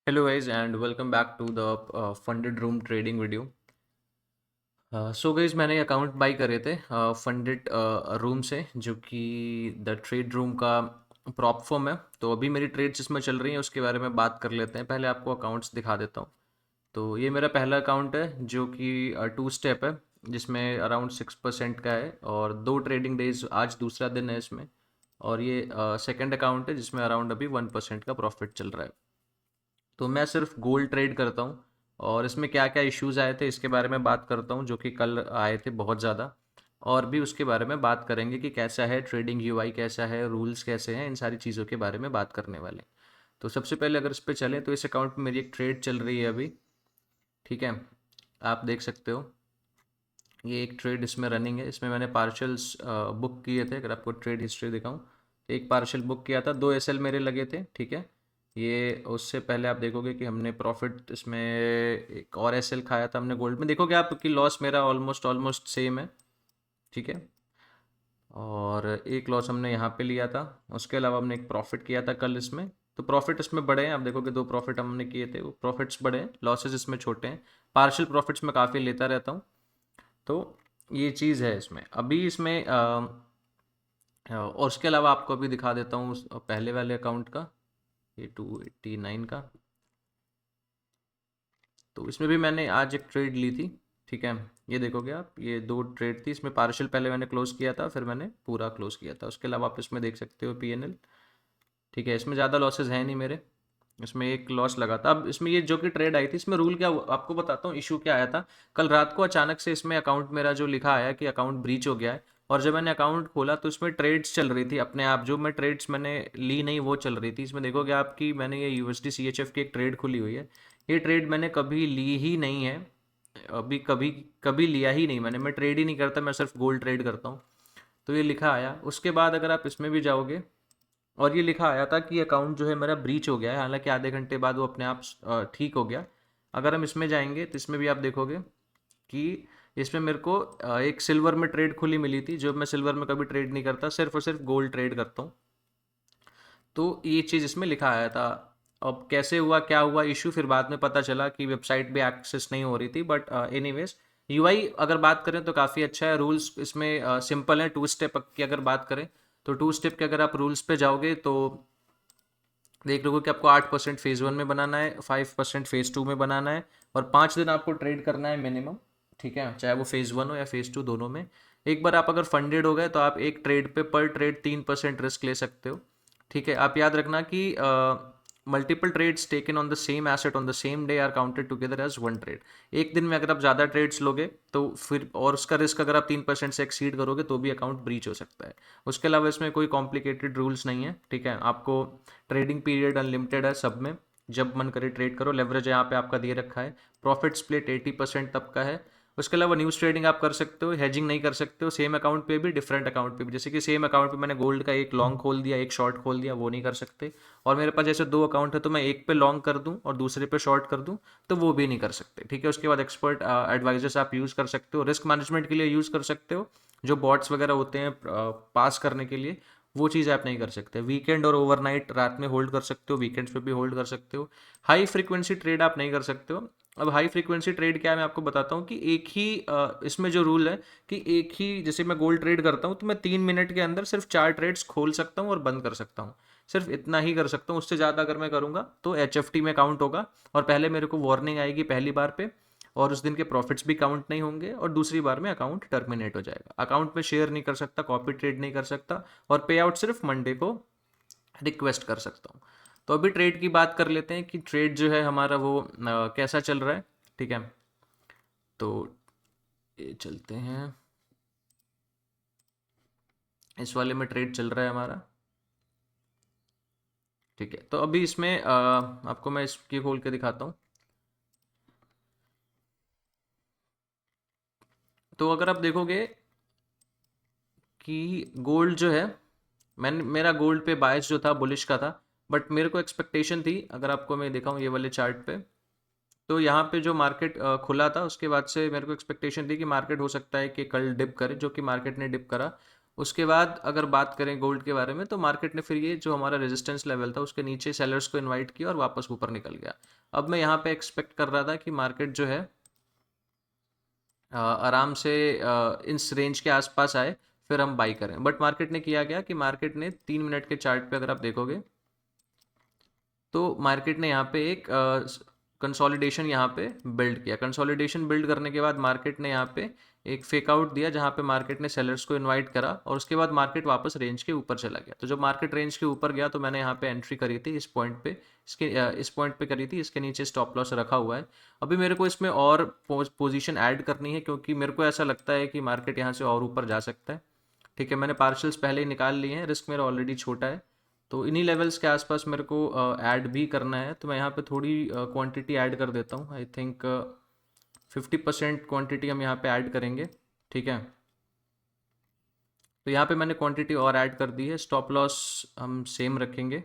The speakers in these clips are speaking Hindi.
Hello guys and welcome back to the funded room trading video. So guys मैंने अकाउंट बाई करे थे फंडेड रूम से जो कि द ट्रेड रूम का प्रॉप फॉर्म है। तो अभी मेरी ट्रेड्स इसमें चल रही हैं, उसके बारे में बात कर लेते हैं। पहले आपको अकाउंट्स दिखा देता हूँ। तो ये मेरा पहला अकाउंट है जो कि टू स्टेप है, जिसमें अराउंड 6% का है और 2 ट्रेडिंग डेज, आज दूसरा दिन है इसमें। और ये सेकंड अकाउंट है जिसमें अराउंड अभी 1% का प्रॉफिट चल रहा है। तो मैं सिर्फ गोल्ड ट्रेड करता हूँ और इसमें क्या क्या इश्यूज आए थे इसके बारे में बात करता हूँ, जो कि कल आए थे बहुत ज़्यादा। और भी उसके बारे में बात करेंगे कि कैसा है ट्रेडिंग यूआई, कैसा है रूल्स, कैसे हैं, इन सारी चीज़ों के बारे में बात करने वाले हैं। तो सबसे पहले अगर इस पे चलें तो इस अकाउंट में मेरी एक ट्रेड चल रही है अभी। ठीक है, आप देख सकते हो ये एक ट्रेड इसमें रनिंग है। इसमें मैंने पार्शल्स बुक किए थे। अगर आपको ट्रेड हिस्ट्री दिखाऊं तो एक पार्शल बुक किया था, 2 एसएल मेरे लगे थे। ठीक है, ये उससे पहले आप देखोगे कि हमने प्रॉफिट इसमें एक और एसएल खाया था हमने गोल्ड में। देखोगे आप कि लॉस मेरा ऑलमोस्ट ऑलमोस्ट सेम है। ठीक है, और एक लॉस हमने यहाँ पे लिया था। उसके अलावा हमने एक प्रॉफिट किया था कल इसमें। तो प्रॉफिट इसमें बड़े हैं, आप देखोगे 2 प्रॉफिट हमने किए थे, वो प्रॉफिट्स बड़े हैं, लॉसेस इसमें छोटे हैं। पार्शियल प्रॉफिट्स में काफ़ी लेता रहता हूँ। तो ये चीज़ है इसमें। अभी इसमें और उसके अलावा आपको अभी दिखा देता हूँ पहले वाले अकाउंट का, ये 289 का। तो इसमें भी मैंने आज एक ट्रेड ली थी। ठीक है, ये देखोगे आप, ये 2 ट्रेड थी। इसमें पार्शियल पहले मैंने क्लोज किया था, फिर मैंने पूरा क्लोज किया था। उसके अलावा आप इसमें देख सकते हो पीएनएल। ठीक है, इसमें ज़्यादा लॉसेज हैं नहीं मेरे। इसमें एक लॉस लगा था। अब इसमें ये जो कि ट्रेड आई थी, इसमें रूल क्या आपको बताता हूँ, इशू क्या आया था। कल रात को अचानक से इसमें अकाउंट मेरा जो लिखा आया कि अकाउंट ब्रीच हो गया है। और जब मैंने अकाउंट खोला तो इसमें ट्रेड्स चल रही थी अपने आप, जो मैं ट्रेड्स मैंने ली नहीं वो चल रही थी। इसमें देखोगे आपकी मैंने ये यूएसडी सीएचएफ की एक ट्रेड खुली हुई है। ये ट्रेड मैंने कभी ली ही नहीं है, अभी कभी कभी लिया ही नहीं मैंने। मैं ट्रेड ही नहीं करता, मैं सिर्फ गोल्ड ट्रेड करता हूँ। तो ये लिखा आया। उसके बाद अगर आप इसमें भी जाओगे और ये लिखा आया था कि अकाउंट जो है मेरा ब्रीच हो गया है, हालांकि आधे घंटे बाद वो अपने आप ठीक हो गया। अगर हम इसमें जाएंगे तो इसमें भी आप देखोगे कि इसमें मेरे को एक सिल्वर में ट्रेड खुली मिली थी, जो मैं सिल्वर में कभी ट्रेड नहीं करता, सिर्फ और सिर्फ गोल्ड ट्रेड करता हूँ। तो ये चीज़ इसमें लिखा आया था। अब कैसे हुआ, क्या हुआ इशू, फिर बाद में पता चला कि वेबसाइट भी एक्सेस नहीं हो रही थी। बट एनीवेज, यूआई अगर बात करें तो काफ़ी अच्छा है। रूल्स इसमें सिंपल है। 2 स्टेप की अगर बात करें तो 2 स्टेप के अगर आप रूल्स पे जाओगे तो देख लोगे कि आपको 8% फेज़ 1 में बनाना है, 5% फेज़ 2 में बनाना है, और 5 दिन आपको ट्रेड करना है मिनिमम। ठीक है, चाहे वो फेज़ 1 हो या फेज़ 2, दोनों में। एक बार आप अगर फंडेड हो गए तो आप एक ट्रेड पे पर ट्रेड 3% रिस्क ले सकते हो। ठीक है, आप याद रखना कि multiple trades taken on the same asset on the same day are counted together as one trade. एक दिन में अगर आप ज़्यादा ट्रेड्स लोगे तो फिर, और उसका रिस्क अगर आप 3% से एक्सीड करोगे तो भी अकाउंट ब्रीच हो सकता है। उसके अलावा इसमें कोई कॉम्प्लिकेटेड रूल्स नहीं है। ठीक है, आपको ट्रेडिंग पीरियड अनलिमिटेड है सब में, जब मन करे ट्रेड करो। लेवरेज यहाँ पे आपका दे रखा है। प्रॉफिट स्प्लिट 80% तक का है। उसके अलावा न्यूज़ ट्रेडिंग आप कर सकते हो, हेजिंग नहीं कर सकते हो, सेम अकाउंट पे भी डिफरेंट अकाउंट पे भी। जैसे कि सेम अकाउंट पे मैंने गोल्ड का एक लॉन्ग खोल दिया, एक शॉर्ट खोल दिया, वो नहीं कर सकते। और मेरे पास जैसे 2 अकाउंट है तो मैं एक पे लॉन्ग कर दूं और दूसरे पे शॉर्ट कर दूं, तो वो भी नहीं कर सकते। ठीक है, उसके बाद एक्सपर्ट एडवाइजर्स आप यूज़ कर सकते हो, रिस्क मैनेजमेंट के लिए यूज़ कर सकते हो, जो बॉट्स वगैरह होते हैं पास करने के लिए, वो चीज़ आप नहीं कर सकते। वीकेंड और ओवरनाइट रात में होल्ड कर सकते हो, वीकेंड्स पे भी होल्ड कर सकते हो। हाई फ्रीक्वेंसी ट्रेड आप नहीं कर सकते हो। अब हाई फ्रीक्वेंसी ट्रेड क्या है मैं आपको बताता हूँ कि एक ही इसमें जो रूल है कि एक ही, जैसे मैं गोल्ड ट्रेड करता हूँ तो मैं 3 मिनट के अंदर सिर्फ 4 ट्रेड्स खोल सकता हूँ और बंद कर सकता हूँ। सिर्फ इतना ही कर सकता हूँ, उससे ज़्यादा अगर मैं करूँगा तो एच में काउंट होगा। और पहले मेरे को वार्निंग आएगी पहली बार पे, और उस दिन के प्रॉफिट्स भी काउंट नहीं होंगे, और दूसरी बार में अकाउंट टर्मिनेट हो जाएगा। अकाउंट में शेयर नहीं कर सकता, कॉपी ट्रेड नहीं कर सकता, और पे आउट सिर्फ मंडे को रिक्वेस्ट कर सकता हूँ। तो अभी ट्रेड की बात कर लेते हैं कि ट्रेड जो है हमारा वो कैसा चल रहा है। ठीक है, तो ये चलते हैं, इस वाले में ट्रेड चल रहा है हमारा। ठीक है, तो अभी इसमें आपको मैं इसकी खोल के दिखाता हूँ। तो अगर आप देखोगे कि गोल्ड जो है, मैंने मेरा गोल्ड पे बायस जो था बुलिश का था। बट मेरे को एक्सपेक्टेशन थी, अगर आपको मैं दिखाऊं ये वाले चार्ट पे, तो यहाँ पे जो मार्केट खुला था उसके बाद से मेरे को एक्सपेक्टेशन थी कि मार्केट हो सकता है कि कल डिप करे, जो कि मार्केट ने डिप करा। उसके बाद अगर बात करें गोल्ड के बारे में, तो मार्केट ने फिर ये जो हमारा रेजिस्टेंस लेवल था उसके नीचे सेलर्स को इनवाइट किया और वापस ऊपर निकल गया। अब मैं यहाँ पे एक्सपेक्ट कर रहा था कि मार्केट जो है आराम से इस रेंज के आसपास आए, फिर हम बाई करें। बट मार्केट ने किया क्या कि मार्केट ने 3 मिनट के चार्ट पे अगर आप देखोगे तो मार्केट ने यहाँ पे एक कंसोलिडेशन यहाँ पे बिल्ड किया। कंसोलिडेशन बिल्ड करने के बाद मार्केट ने यहाँ पे एक फेक आउट दिया, जहाँ पे मार्केट ने सेलर्स को इनवाइट करा और उसके बाद मार्केट वापस रेंज के ऊपर चला गया। तो जब मार्केट रेंज के ऊपर गया तो मैंने यहाँ पे एंट्री करी थी इस पॉइंट पे, इस पॉइंट पे करी थी। इसके नीचे स्टॉप लॉस रखा हुआ है। अभी मेरे को इसमें और पोजीशन ऐड करनी है, क्योंकि मेरे को ऐसा लगता है कि मार्केट यहाँ से और ऊपर जा सकता है। ठीक है, मैंने पार्शल्स पहले ही निकाल लिए हैं, रिस्क मेरा ऑलरेडी छोटा है, तो इन्हीं लेवल्स के आसपास मेरे को ऐड भी करना है। तो मैं यहाँ पे थोड़ी क्वांटिटी ऐड कर देता हूँ। आई थिंक 50% क्वांटिटी हम यहाँ पे ऐड करेंगे। ठीक है, तो यहाँ पे मैंने क्वांटिटी और ऐड कर दी है। स्टॉप लॉस हम सेम रखेंगे।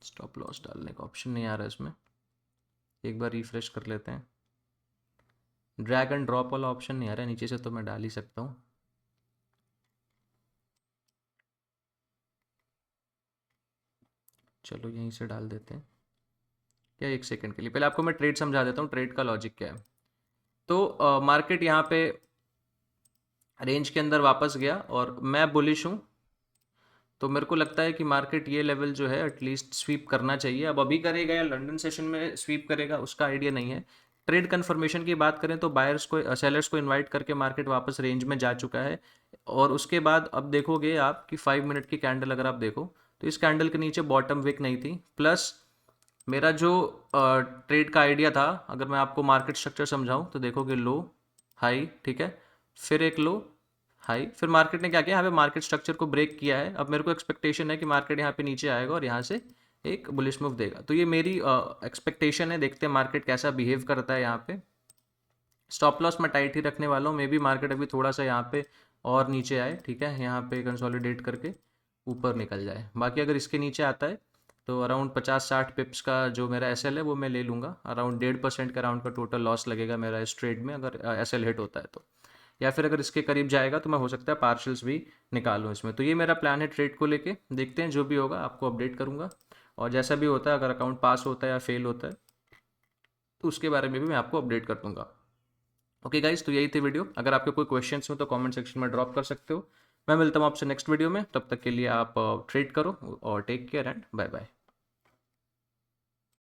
स्टॉप लॉस डालने का ऑप्शन नहीं आ रहा है इसमें, एक बार रिफ्रेश कर लेते हैं। ड्रैग एंड ड्रॉप वाला ऑप्शन नहीं आ रहा है नीचे से, तो मैं डाल ही सकता हूँ। चलो यहीं से डाल देते हैं। क्या, एक सेकंड के लिए पहले आपको मैं ट्रेड समझा देता हूँ, ट्रेड का लॉजिक क्या है। तो मार्केट यहाँ पे रेंज के अंदर वापस गया और मैं बुलिश हूँ, तो मेरे को लगता है कि मार्केट ये लेवल जो है एटलीस्ट स्वीप करना चाहिए। अब अभी करेगा या लंदन सेशन में स्वीप करेगा उसका आइडिया नहीं है। ट्रेड कंफर्मेशन की बात करें तो बायर्स को सेलर्स को इनवाइट करके मार्केट वापस रेंज में जा चुका है। और उसके बाद अब देखोगे आप कि 5 मिनट की कैंडल अगर आप देखो तो इस कैंडल के नीचे बॉटम विक नहीं थी। प्लस मेरा जो ट्रेड का आइडिया था, अगर मैं आपको मार्केट स्ट्रक्चर समझाऊं तो देखोगे लो हाई, ठीक है, फिर एक लो हाई, फिर मार्केट ने क्या किया, यहाँ पे मार्केट स्ट्रक्चर को ब्रेक किया है। अब मेरे को एक्सपेक्टेशन है कि मार्केट यहाँ पे नीचे आएगा और यहाँ से एक बुलिश मूव देगा। तो ये मेरी एक्सपेक्टेशन है, देखते हैं मार्केट कैसा बिहेव करता है। यहाँ पे स्टॉप लॉस मैं टाइट ही रखने वाला हूँ। मे बी मार्केट अभी थोड़ा सा यहाँ पे और नीचे आए, ठीक है, यहाँ पे कंसोलिडेट करके ऊपर निकल जाए। बाकी अगर इसके नीचे आता है तो अराउंड 50-60 पिप्स का जो मेरा एसएल है वो मैं ले लूँगा। अराउंड 1.5% का अराउंड का टोटल लॉस लगेगा मेरा इस ट्रेड में, अगर एसएल हिट होता है तो। या फिर अगर इसके करीब जाएगा तो मैं हो सकता है पार्शल्स भी निकालूँ इसमें। तो ये मेरा प्लान है ट्रेड को लेके। देखते हैं, जो भी होगा आपको अपडेट करूँगा, और जैसा भी होता है, अगर अकाउंट पास होता है या फेल होता है तो उसके बारे में भी मैं आपको अपडेट कर दूँगा। ओके गाइज, तो यही थी वीडियो। अगर आपके कोई क्वेश्चंस हो तो कमेंट सेक्शन में ड्रॉप कर सकते हो। मैं मिलता हूँ आपसे नेक्स्ट वीडियो में, तब तक के लिए आप ट्रेड करो और take care and bye bye.